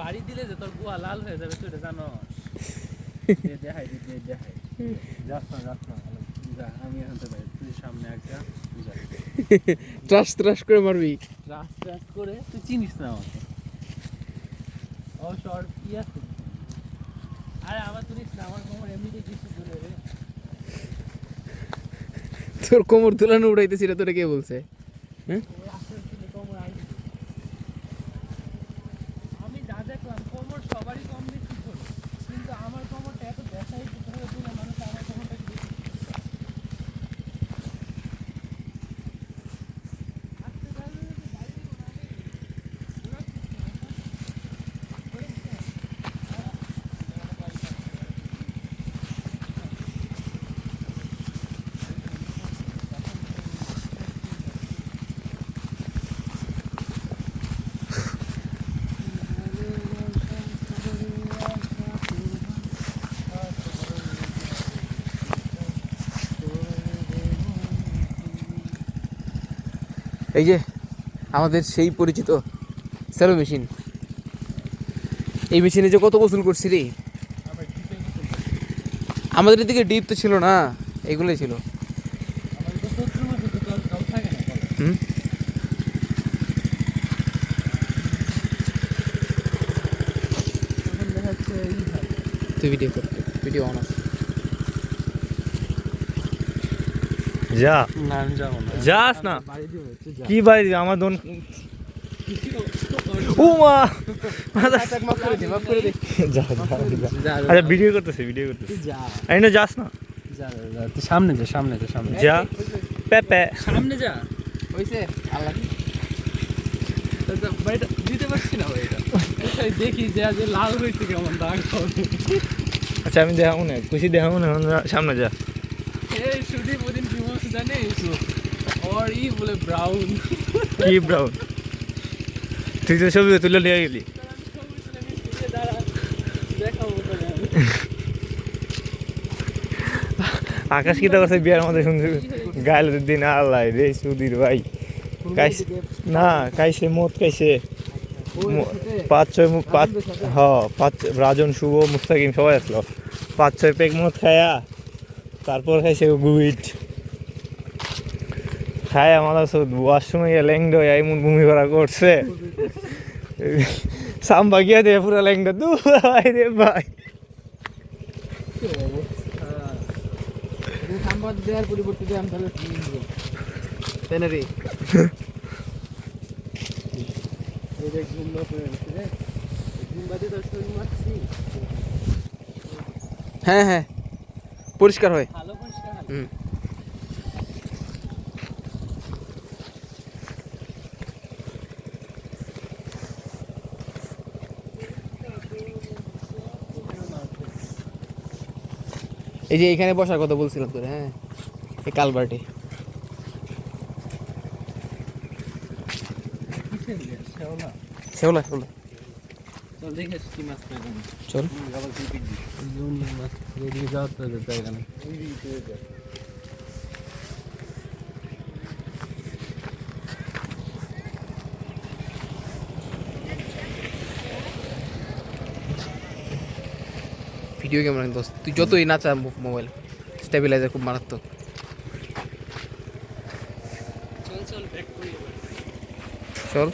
বাড়ি দিলে যে তোর গুয়া লাল হয়ে যাবে তুই এটা জানো। দেখাই দেখাই যাস না আমি এখন তো তুই সামনে একটা ট্রাস ট্রাস করে মারবি। ট্রাস করে তুই চিনিস না আমাকে। অবশ্য আর কি আছে, আরে আমার চিনিস না, আমার কোমর এমনিতে কিছু দূরে রে। তোর কোমর দুলানো উড়াইতেছি রে, তোরে কে বলছে? হ্যাঁ আমি যা দেখলাম কোমর সবারই কম বেশি ছোট, কিন্তু আমার কোমরটা এত দেখাই তুলে মানুষ আমার কোমরটা বেশি। এই যে আমাদের সেই পরিচিত স্যালো মেশিন, এই মেশিনে যে কত গোসল করছি রে। আমাদের এদিকে ডিপ তো ছিল না, এগুলোই ছিল। হুম তুই ভিডিও কর, ভিডিও অন আছে। যা না আমি যাবো না, যাস না। বাড়ি দিব কি বাড়ি দিবি? আমার দোন ও মা। মাফ করে দে, মাফ করে দে। যা আচ্ছা ভিডিও করতেছে যা এই না, যাস না। যা তুই সামনে যা যা পেপে সামনে যা। হইছে আল্লাহ ভাইটা দিতে পারছি না ভাইটা, দেখি যে আজ লাল হয়েছে কেমন দাগ হবে। আচ্ছা আমি দেখাবো না, খুশি দেখাবো না, সামনে যা। এই শুধু ওদিন কি বলছে জানিস, ওর ই বলে ব্রাউন। কি ব্রাউন? তুই তো ছবি তুলে নিয়ে গেলি। আকাশ কি তো করছে বিয়ার মধ্যে শুনছি গায়ের দিন আল্লাহ রে সুধীর ভাই কাইছে না, কাইছে মদ খাইছে 5-6 রাজন শুভ মুস্তাকিম সবাই আসলো, 5-6 পেক মদ খায়া তারপর খাইছে গুইট খায় আমার ওয়াশরুমে গিয়ে ল্যাংডো এমন ভূমি করা করছে, সাম্বা গিয়া দিয়ে পুরো ল্যাংডা দু ভাই রে ভাই। সাম্বাদ দেওয়ার পরিবর্তে দিয়ে আমি তাহলে তাই না রে? হ্যাঁ হ্যাঁ পরিষ্কার হয়। হুম এই যে এখানে বসার কথা বলছিলাম তোরে, হ্যাঁ এই কালবার্টে। শেওলা শেওলা চল দেখে কি মাছ পাই। চল মাছ এদিকে যাওয়ার তো জায়গা নেই। ভিডিও ক্যামেরা কিন্তু তুই যতই নাচা মোবাইল স্টেবিলাইজার খুব মারাত্মক। চল ব্যাক করি চল